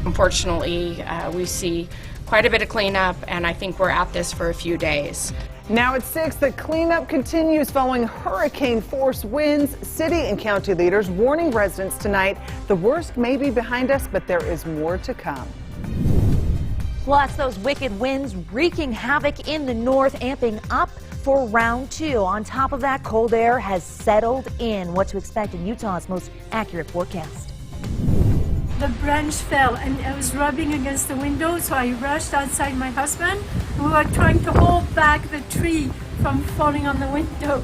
Unfortunately, we see quite a bit of cleanup, and I think we're at this for a few days. Now at 6, the cleanup continues following hurricane-force winds. City and county leaders warning residents tonight the worst may be behind us, but there is more to come. Plus, those wicked winds wreaking havoc in the north, amping up for round 2. On top of that, cold air has settled in. What to expect in Utah's most accurate forecast. The branch fell and I was rubbing against the window, so I rushed outside my husband. We were trying to hold back the tree from falling on the window.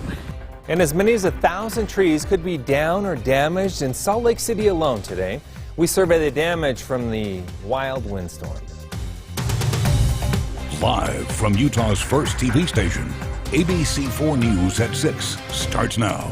And as many as 1,000 trees could be down or damaged in Salt Lake City alone today. We survey the damage from the wild windstorm. Live from Utah's first TV station, ABC4 News at 6 starts now.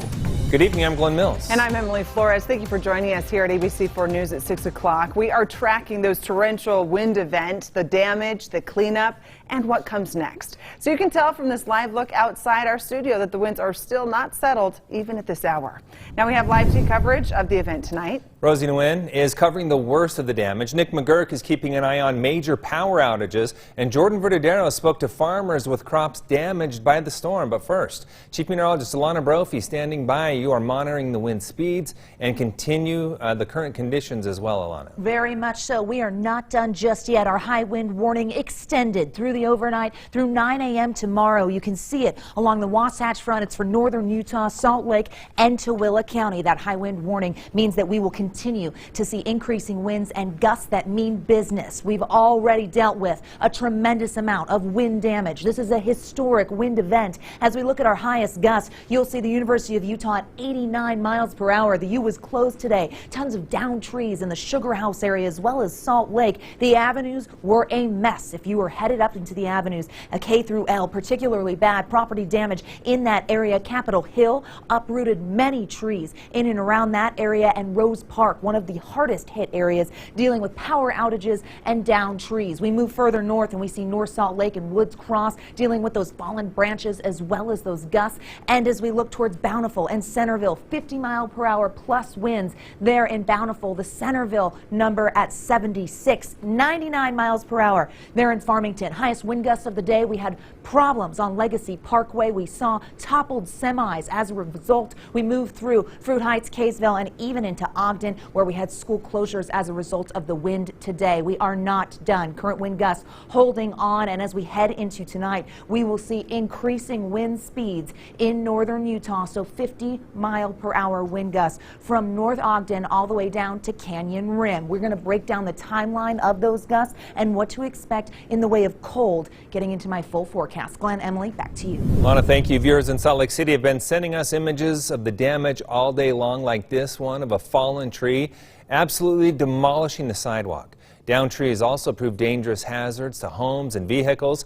Good evening, I'm Glenn Mills. And I'm Emily Flores. Thank you for joining us here at ABC4 News at 6 o'clock. We are tracking those torrential wind events, the damage, the cleanup, and what comes next. So you can tell from this live look outside our studio that the winds are still not settled, even at this hour. Now we have live team coverage of the event tonight. Rosie Nguyen is covering the worst of the damage. Nick McGurk is keeping an eye on major power outages. And Jordan Verdadero spoke to farmers with crops damaged by the storm. But first, Chief Meteorologist Alana Brophy standing by. You are monitoring the wind speeds and continue the current conditions as well, Alana. Very much so. We are not done just yet. Our high wind warning extended through the overnight through 9 a.m. tomorrow. You can see it along the Wasatch Front. It's for northern Utah, Salt Lake, and Tooele County. That high wind warning means that we will continue to see increasing winds and gusts that mean business. We've already dealt with a tremendous amount of wind damage. This is a historic wind event. As we look at our highest gusts, you'll see the University of Utah at 89 miles per hour. The U was closed today. Tons of downed trees in the Sugar House area as well as Salt Lake. The avenues were a mess. If you were headed up into the avenues, a K through L, particularly bad property damage in that area. Capitol Hill uprooted many trees in and around that area, and Rose Park, one of the hardest hit areas, dealing with power outages and downed trees. We move further north and we see North Salt Lake and Woods Cross dealing with those fallen branches as well as those gusts. And as we look towards Bountiful and Centerville, 50-mile-per-hour plus winds there in Bountiful. The Centerville number at 76, 99 miles per hour there in Farmington. Highest wind gusts of the day. We had problems on Legacy Parkway. We saw toppled semis. As a result, we moved through Fruit Heights, Kaysville, and even into Ogden, where we had school closures as a result of the wind today. We are not done. Current wind gusts holding on, and as we head into tonight, we will see increasing wind speeds in northern Utah. So 50-mile-per-hour wind gusts from North Ogden all the way down to Canyon Rim. We're going to break down the timeline of those gusts and what to expect in the way of cold getting into my full forecast. Glenn, Emily, back to you. Lana, thank you. Viewers in Salt Lake City have been sending us images of the damage all day long, like this one of a fallen tree absolutely demolishing the sidewalk. Downed trees also proved dangerous hazards to homes and vehicles.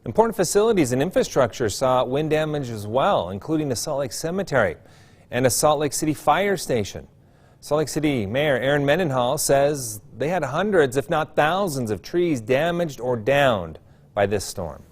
Important facilities and infrastructure saw wind damage as well, including the Salt Lake Cemetery and a Salt Lake City fire station. Salt Lake City Mayor Aaron Mendenhall says they had hundreds, if not thousands, of trees damaged or downed by this storm.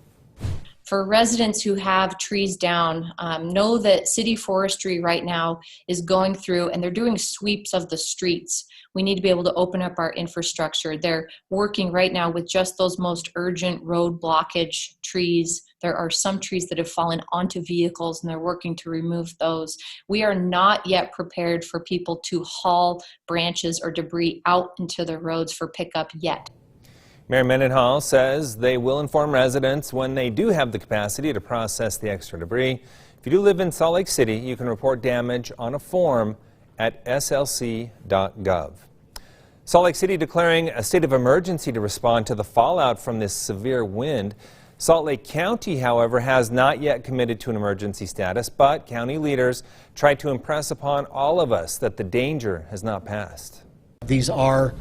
For residents who have trees down, know that city forestry right now is going through and they're doing sweeps of the streets. We need to be able to open up our infrastructure. They're working right now with just those most urgent road blockage trees. There are some trees that have fallen onto vehicles and they're working to remove those. We are not yet prepared for people to haul branches or debris out into the roads for pickup yet. Mayor Mendenhall says they will inform residents when they do have the capacity to process the extra debris. If you do live in Salt Lake City, you can report damage on a form at slc.gov. Salt Lake City declaring a state of emergency to respond to the fallout from this severe wind. Salt Lake County, however, has not yet committed to an emergency status, but county leaders try to impress upon all of us that the danger has not passed. These are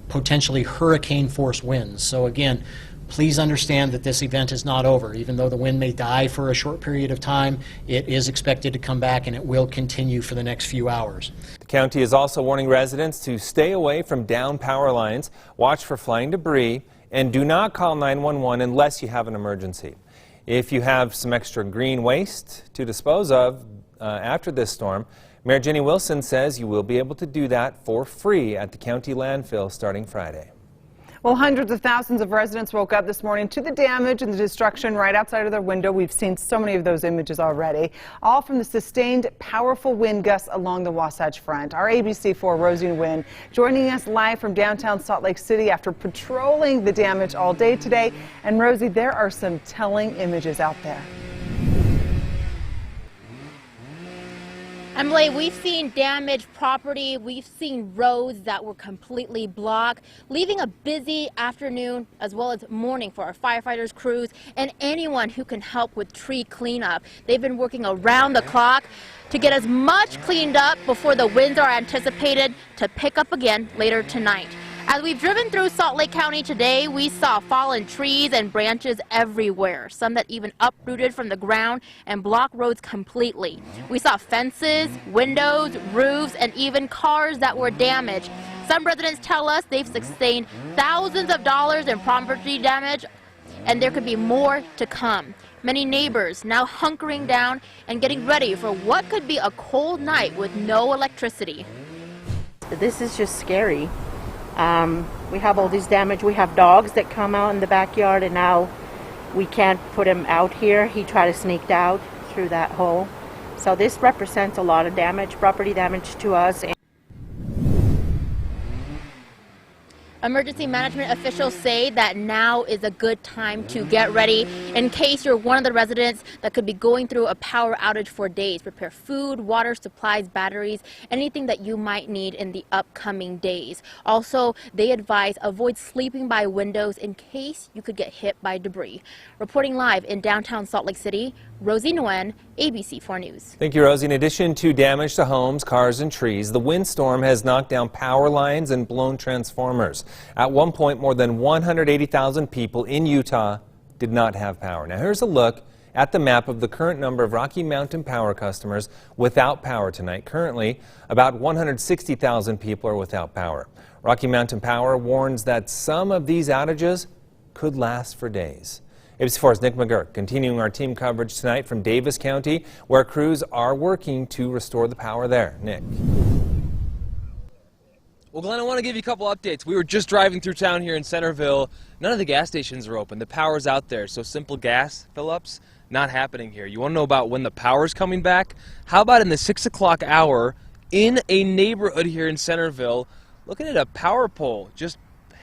potentially hurricane force winds. So again, please understand that this event is not over. Even though the wind may die for a short period of time, it is expected to come back and it will continue for the next few hours. The county is also warning residents to stay away from downed power lines, watch for flying debris, and do not call 911 unless you have an emergency. If you have some extra green waste to dispose of after this storm, Mayor Jenny Wilson says you will be able to do that for free at the county landfill starting Friday. Well, hundreds of thousands of residents woke up this morning to the damage and the destruction right outside of their window. We've seen so many of those images already, all from the sustained, powerful wind gusts along the Wasatch Front. Our ABC4 Rosie Nguyen joining us live from downtown Salt Lake City after patrolling the damage all day today. And Rosie, there are some telling images out there. Emily, we've seen damaged property, we've seen roads that were completely blocked, leaving a busy afternoon as well as morning for our firefighters, crews, and anyone who can help with tree cleanup. They've been working around the clock to get as much cleaned up before the winds are anticipated to pick up again later tonight. As we've driven through Salt Lake County today, we saw fallen trees and branches everywhere, some that even uprooted from the ground and blocked roads completely. We saw fences, windows, roofs, and even cars that were damaged. Some residents tell us they've sustained thousands of dollars in property damage, and there could be more to come. Many neighbors now hunkering down and getting ready for what could be a cold night with no electricity. This is just scary. We have all this damage. We have dogs that come out in the backyard, and now we can't put him out here. He tried to sneak out through that hole. So this represents a lot of damage, property damage to us. Emergency management officials say that now is a good time to get ready in case you're one of the residents that could be going through a power outage for days. Prepare food, water, supplies, batteries, anything that you might need in the upcoming days. Also, they advise avoid sleeping by windows in case you could get hit by debris. Reporting live in downtown Salt Lake City, Rosie Nguyen, ABC4 News. Thank you, Rosie. In addition to damage to homes, cars, and trees, the windstorm has knocked down power lines and blown transformers. At one point, more than 180,000 people in Utah did not have power. Now, here's a look at the map of the current number of Rocky Mountain Power customers without power tonight. Currently, about 160,000 people are without power. Rocky Mountain Power warns that some of these outages could last for days. ABC4's Nick McGurk continuing our team coverage tonight from Davis County, where crews are working to restore the power there. Nick. Well, Glenn, I want to give you a couple updates. We were just driving through town here in Centerville. None of the gas stations are open. The power's out there, so simple gas fill-ups, not happening here. You want to know about when the power's coming back? How about in the 6 o'clock hour in a neighborhood here in Centerville, looking at a power pole just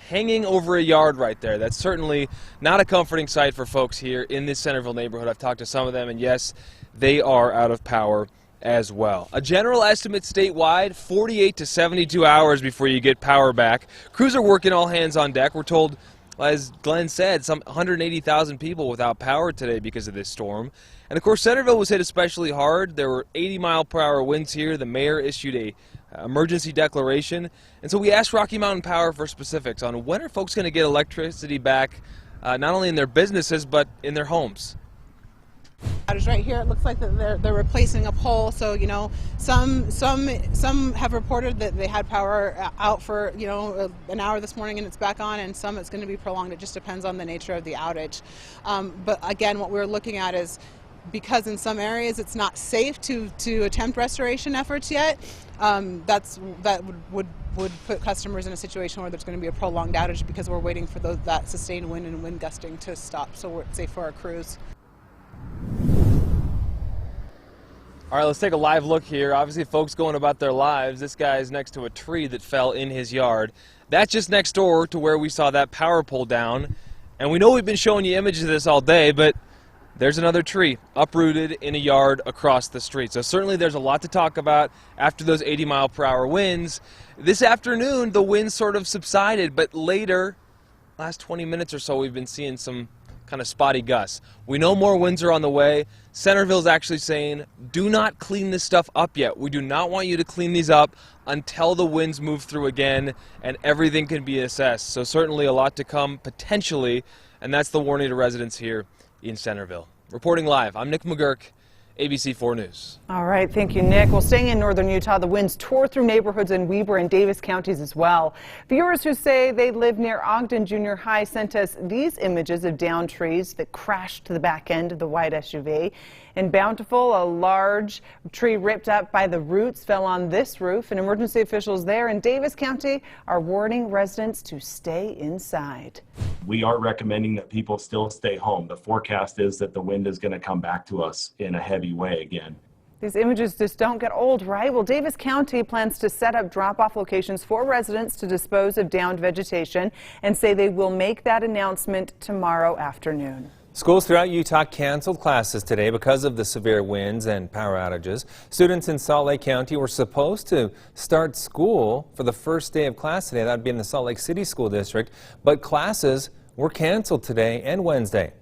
hanging over a yard right there. That's certainly not a comforting sight for folks here in this Centerville neighborhood. I've talked to some of them, and yes, they are out of power as well. A general estimate statewide, 48 to 72 hours before you get power back. Crews are working all hands on deck. We're told, as Glenn said, some 180,000 people without power today because of this storm. And of course, Centerville was hit especially hard. There were 80-mile-per-hour winds here. The mayor issued a emergency declaration. And so we asked Rocky Mountain Power for specifics on when are folks going to get electricity back, not only in their businesses, but in their homes. Right here, it looks like that they're replacing a pole. So some have reported that they had power out for an hour this morning and it's back on, and some it's going to be prolonged. It just depends on the nature of the outage. But again, what we're looking at is, because in some areas it's not safe to attempt restoration efforts yet, that would put customers in a situation where there's going to be a prolonged outage because we're waiting for that sustained wind and wind gusting to stop, so it's safe for our crews. All right, let's take a live look here. Obviously, folks going about their lives. This guy is next to a tree that fell in his yard. That's just next door to where we saw that power pole down. And we know we've been showing you images of this all day, but there's another tree uprooted in a yard across the street. So certainly there's a lot to talk about after those 80-mile-per-hour winds. This afternoon, the winds sort of subsided, but later, last 20 minutes or so, we've been seeing some kind of spotty gusts. We know more winds are on the way. Centerville's actually saying, do not clean this stuff up yet. We do not want you to clean these up until the winds move through again and everything can be assessed. So certainly a lot to come potentially, and that's the warning to residents here in Centerville. Reporting live, I'm Nick McGurk, ABC4 News. All right, thank you, Nick. Well, staying in northern Utah, the winds tore through neighborhoods in Weber and Davis counties as well. Viewers who say they live near Ogden Junior High sent us these images of downed trees that crashed to the back end of the white SUV. In Bountiful, a large tree ripped up by the roots fell on this roof, and emergency officials there in Davis County are warning residents to stay inside. We are recommending that people still stay home. The forecast is that the wind is going to come back to us in a heavy way again. These images just don't get old, right? Well, Davis County plans to set up drop-off locations for residents to dispose of downed vegetation and say they will make that announcement tomorrow afternoon. Schools throughout Utah canceled classes today because of the severe winds and power outages. Students in Salt Lake County were supposed to start school for the first day of class today. That would be in the Salt Lake City School District, but classes were canceled today and Wednesday.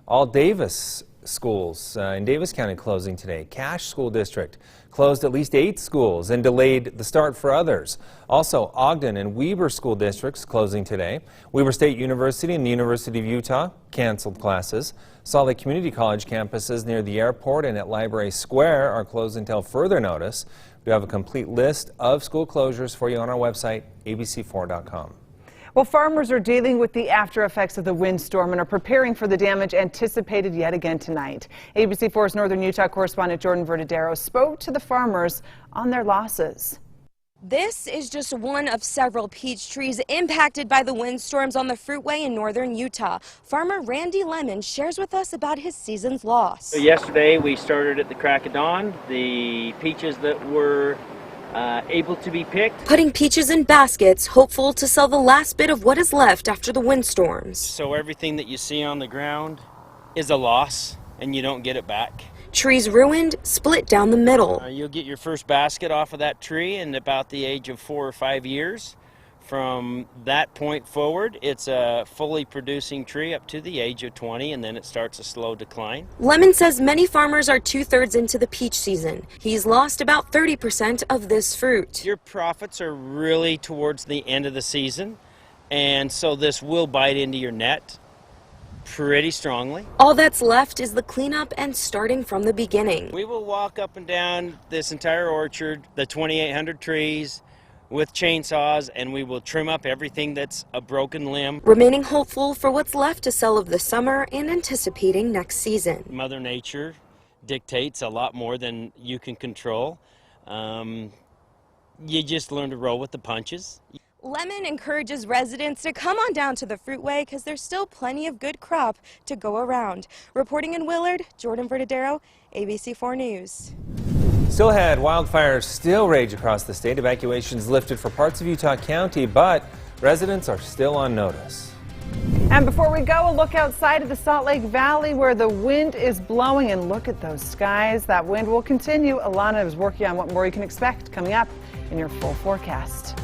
All Davis schools in Davis County closing today. Cache School District closed at least 8 schools and delayed the start for others. Also, Ogden and Weber school districts closing today. Weber State University and the University of Utah canceled classes. Salt Lake Community College campuses near the airport and at Library Square are closed until further notice. We have a complete list of school closures for you on our website, abc4.com. Well, farmers are dealing with the after effects of the windstorm and are preparing for the damage anticipated yet again tonight. ABC4's Northern Utah correspondent Jordan Verdadero spoke to the farmers on their losses. This is just one of several peach trees impacted by the windstorms on the Fruitway in northern Utah. Farmer Randy Lemon shares with us about his season's loss. So yesterday we started at the crack of dawn. The peaches that were able to be picked. Putting peaches in baskets, hopeful to sell the last bit of what is left after the windstorms. So everything that you see on the ground is a loss and you don't get it back. Trees ruined, split down the middle. You'll get your first basket off of that tree in about the age of 4 or 5 years. From that point forward, it's a fully producing tree up to the age of 20, and then it starts a slow decline. Lemon says many farmers are 2/3 into the peach season. He's lost about 30% of this fruit. Your profits are really towards the end of the season, and so this will bite into your net pretty strongly. All that's left is the cleanup and starting from the beginning. We will walk up and down this entire orchard, the 2,800 trees, with chainsaws, and we will trim up everything that's a broken limb. Remaining hopeful for what's left to sell of the summer and anticipating next season. Mother Nature dictates a lot more than you can control. You just learn to roll with the punches. Lemon encourages residents to come on down to the Fruitway because there's still plenty of good crop to go around. Reporting in Willard, Jordan Verdadero, ABC4 News. Still ahead, wildfires still rage across the state. Evacuations lifted for parts of Utah County, but residents are still on notice. And before we go, a look outside of the Salt Lake Valley where the wind is blowing, and look at those skies. That wind will continue. Alana is working on what more you can expect coming up in your full forecast.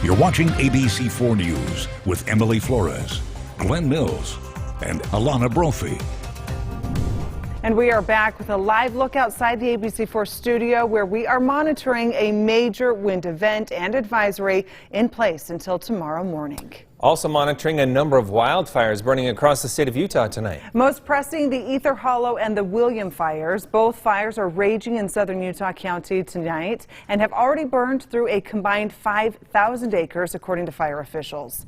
You're watching ABC4 News with Emily Flores, Glenn Mills, and Alana Brophy. And we are back with a live look outside the ABC4 studio where we are monitoring a major wind event and advisory in place until tomorrow morning. Also monitoring a number of wildfires burning across the state of Utah tonight. Most pressing, the Ether Hollow and the WILDFIRES. Both fires are raging in southern Utah County tonight and have already burned through a combined 5,000 acres, according to fire officials.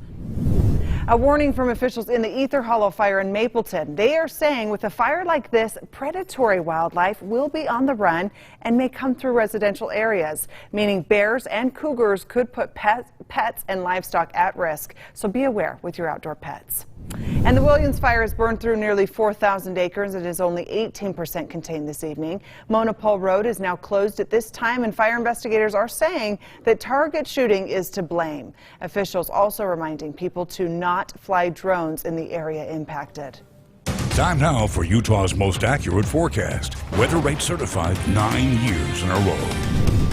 A warning from officials in the Ether Hollow fire in Mapleton. They are saying with a fire like this, predatory wildlife will be on the run and may come through residential areas, meaning bears and cougars could put pets and livestock at risk. So be aware with your outdoor pets. And the Williams fire has burned through nearly 4,000 acres. It is only 18% contained this evening. Monopole Road is now closed at this time, and fire investigators are saying that target shooting is to blame. Officials also reminding people to not fly drones in the area impacted. Time now for Utah's most accurate forecast. Weather rate certified 9 years in a row.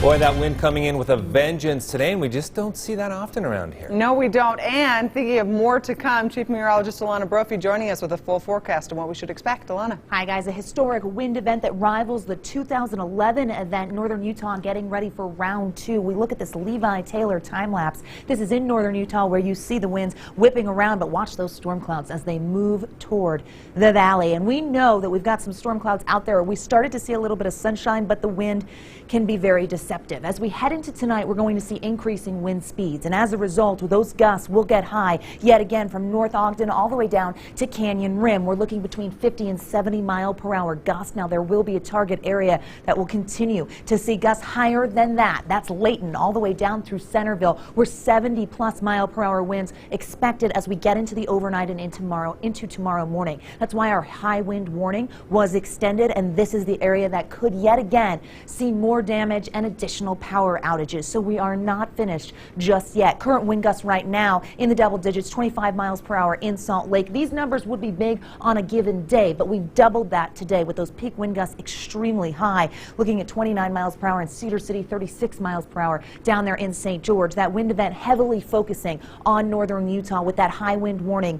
Boy, that wind coming in with a vengeance today, and we just don't see that often around here. No, we don't. And thinking of more to come, Chief Meteorologist Alana Brophy joining us with a full forecast on what we should expect. Alana. Hi, guys. A historic wind event that rivals the 2011 event. Northern Utah getting ready for round 2. We look at this Levi Taylor time lapse. This is in northern Utah where you see the winds whipping around, but watch those storm clouds as they move toward the valley. And we know that we've got some storm clouds out there. We started to see a little bit of sunshine, but the wind can be very deceptive. As we head into tonight, we're going to see increasing wind speeds, and as a result, those gusts will get high yet again from North Ogden all the way down to Canyon Rim. We're looking between 50 and 70 mile per hour gusts. Now, there will be a target area that will continue to see gusts higher than that. That's Layton all the way down through Centerville, where 70 plus mile per hour winds expected as we get into the overnight and into tomorrow morning. That's why our high wind warning was extended, and this is the area that could yet again see more damage and additional power outages. So we are not finished just yet. Current wind gusts right now in the double digits, 25 miles per hour in Salt Lake. These numbers would be big on a given day, but we've doubled that today with those peak wind gusts extremely high. Looking at 29 miles per hour in Cedar City, 36 miles per hour down there in St. George. That wind event heavily focusing on northern Utah with that high wind warning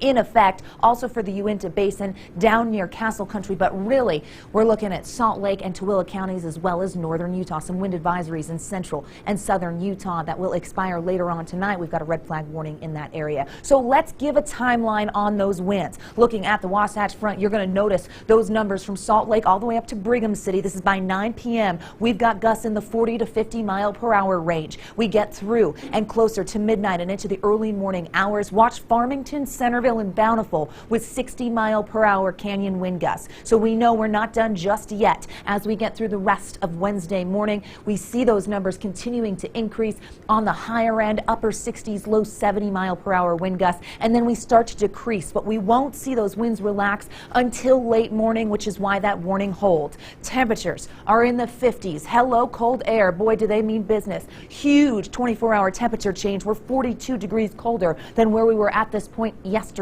in effect also for the Uinta Basin down near Castle Country, but really we're looking at Salt Lake and Tooele counties as well as northern Utah. Some wind advisories in central and southern Utah that will expire later on tonight. We've got a red flag warning in that area. So let's give a timeline on those winds. Looking at the Wasatch Front, you're going to notice those numbers from Salt Lake all the way up to Brigham City. This is by 9 p.m. We've got gusts in the 40 to 50 mile per hour range. We get through and closer to midnight and into the early morning hours. Watch Farmington, Centerville, and Bountiful with 60 mile per hour canyon wind gusts. So we know we're not done just yet. As we get through the rest of Wednesday morning, we see those numbers continuing to increase on the higher end, upper 60s, low 70 mile per hour wind gusts, and then we start to decrease, but we won't see those winds relax until late morning, which is why that warning holds. Temperatures are in the 50s. Hello, cold air. Boy, do they mean business. Huge 24-hour temperature change. We're 42 degrees colder than where we were at this point yesterday.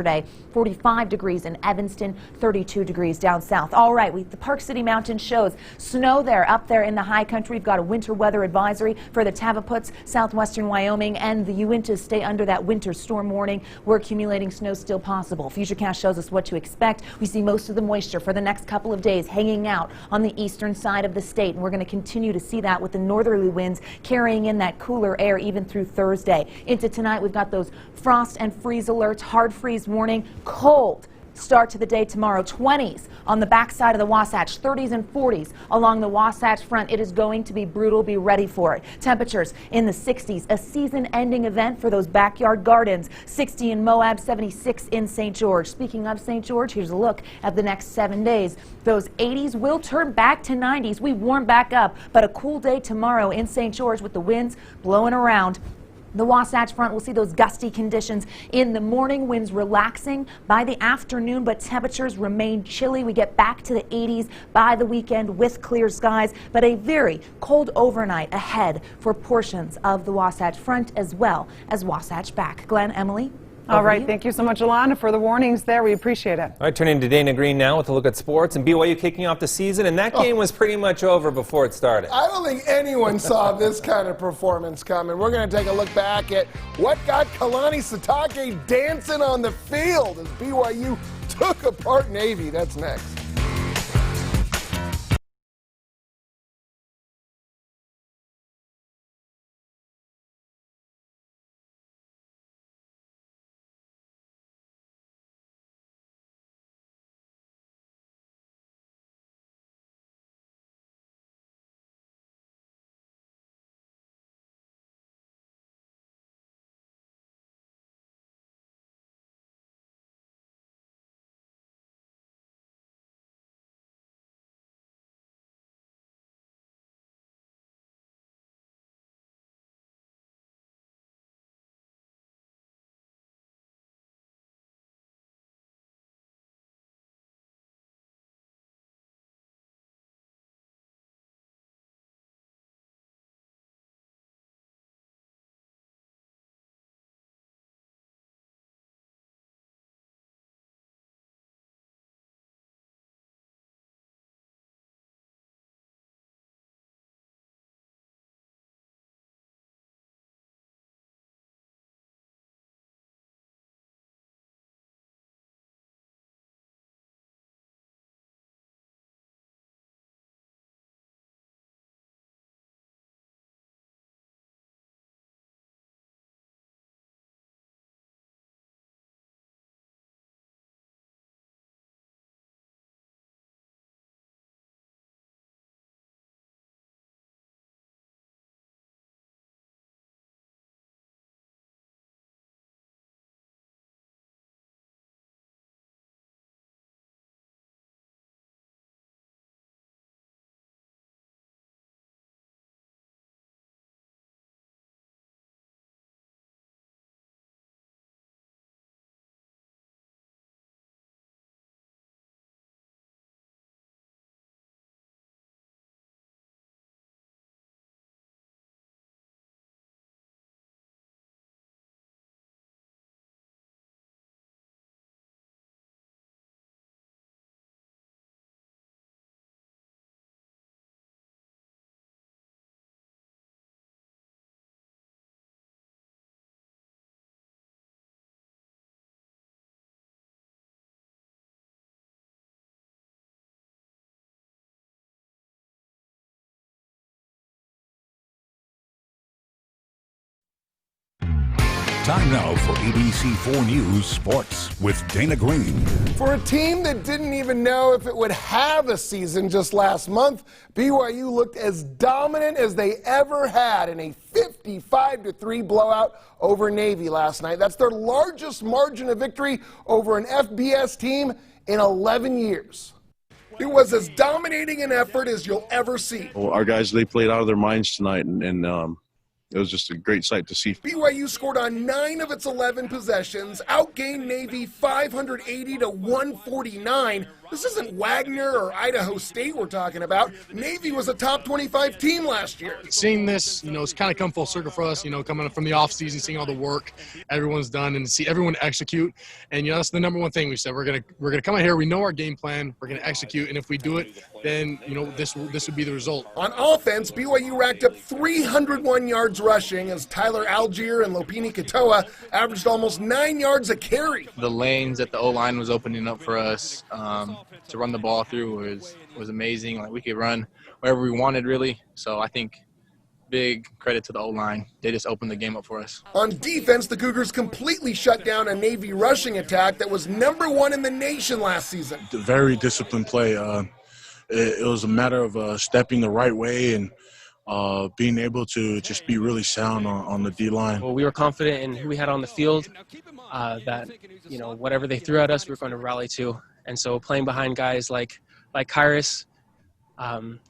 45 degrees in Evanston, 32 degrees down south. All right, the Park City Mountain shows snow there up there in the high country. We've got a winter weather advisory for the Tavaputs, southwestern Wyoming, and the Uintas stay under that winter storm warning where accumulating snow still possible. Futurecast shows us what to expect. We see most of the moisture for the next couple of days hanging out on the eastern side of the state, and we're going to continue to see that with the northerly winds carrying in that cooler air even through Thursday. Into tonight, we've got those frost and freeze alerts, hard freeze warning. Cold start to the day tomorrow. 20s on the backside of the Wasatch, 30s and 40s along the Wasatch Front. It is going to be brutal. Be ready for it. Temperatures in the 60s, a season-ending event for those backyard gardens. 60 in Moab, 76 in St. George. Speaking of St. George, here's a look at the next 7 days. Those 80s will turn back to 90s. We warm back up, but a cool day tomorrow in St. George with the winds blowing around. The Wasatch Front will see those gusty conditions in the morning, winds relaxing by the afternoon, but temperatures remain chilly. We get back to the 80s by the weekend with clear skies, but a very cold overnight ahead for portions of the Wasatch Front as well as Wasatch Back. Glenn, Emily? All right, thank you so much, Alana, for the warnings there. We appreciate it. All right, turning to Dana Green now with a look at sports and BYU kicking off the season, and that game was pretty much over before it started. I don't think anyone saw this kind of performance coming. We're going to take a look back at what got Kalani Sitake dancing on the field as BYU took apart Navy. That's next. Time now for ABC4 News Sports with Dana Green. For a team that didn't even know if it would have a season just last month, BYU looked as dominant as they ever had in a 55-3 blowout over Navy last night. That's their largest margin of victory over an FBS team in 11 years. It was as dominating an effort as you'll ever see. Well, our guys, they played out of their minds tonight, and it was just a great sight to see. BYU scored on 9 of its 11 possessions, outgained Navy 580-149. This isn't Wagner or Idaho State we're talking about. Navy was a top 25 team last year. Seeing this, it's kind of come full circle for us, coming up from the offseason, seeing all the work everyone's done and see everyone execute. And, that's the number one thing we said. We're gonna come out here. We know our game plan. We're going to execute. And if we do it, then, this would be the result. On offense, BYU racked up 301 yards rushing as Tyler Algier and Lopini Katoa averaged almost 9 yards a carry. The lanes that the O-line was opening up for us to run the ball through was amazing. Like, we could run wherever we wanted, really. So I think big credit to the O-line. They just opened the game up for us. On defense, the Cougars completely shut down a Navy rushing attack that was #1 in the nation last season. Very disciplined play. It was a matter of stepping the right way and being able to just be really sound on the D-line. Well, we were confident in who we had on the field, that, whatever they threw at us, we were going to rally to. And so playing behind guys like Kairos,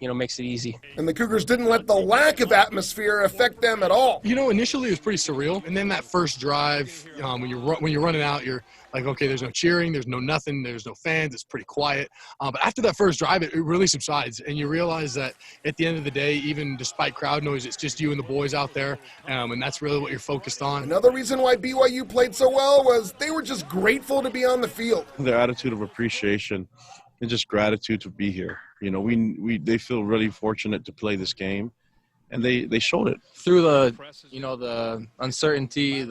makes it easy. And the Cougars didn't let the lack of atmosphere affect them at all. You know, initially it was pretty surreal, and then that first drive, when you're running out, you're like, okay, there's no cheering, there's no nothing, there's no fans, it's pretty quiet. But after that first drive, it really subsides, and you realize that at the end of the day, even despite crowd noise, it's just you and the boys out there, and that's really what you're focused on. Another reason why BYU played so well was they were just grateful to be on the field. Their attitude of appreciation and just gratitude to be here. You know, they feel really fortunate to play this game, and they showed it. Through the, the uncertainty,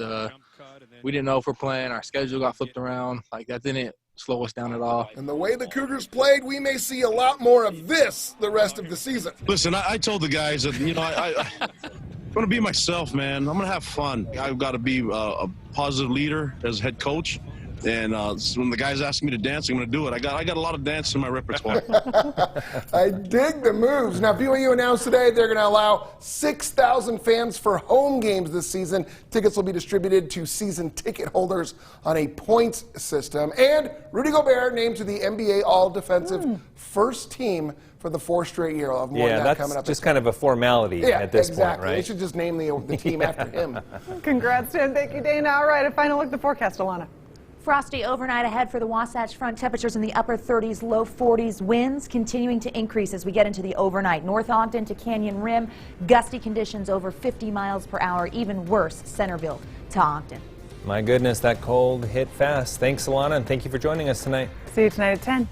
we didn't know if we're playing, our schedule got flipped around, like that didn't slow us down at all. And the way the Cougars played, we may see a lot more of this the rest of the season. Listen, I told the guys that, I'm going to be myself, man. I'm going to have fun. I've got to be a positive leader as head coach. And when the guys ask me to dance, I'm going to do it. I got a lot of dance in my repertoire. I dig the moves. Now, BYU announced today they're going to allow 6,000 fans for home games this season. Tickets will be distributed to season ticket holders on a points system. And Rudy Gobert named to the NBA All-Defensive First Team for the 4th straight year. I'll have more on that coming up. Just kind of a formality at this point, right? They should just name the team after him. Congrats to him. Thank you, Dana. All right, a final look at the forecast, Alana. Frosty overnight ahead for the Wasatch Front. Temperatures in the upper 30s, low 40s. Winds continuing to increase as we get into the overnight. North Ogden to Canyon Rim. Gusty conditions over 50 miles per hour. Even worse, Centerville to Ogden. My goodness, that cold hit fast. Thanks, Alana, and thank you for joining us tonight. See you tonight at 10.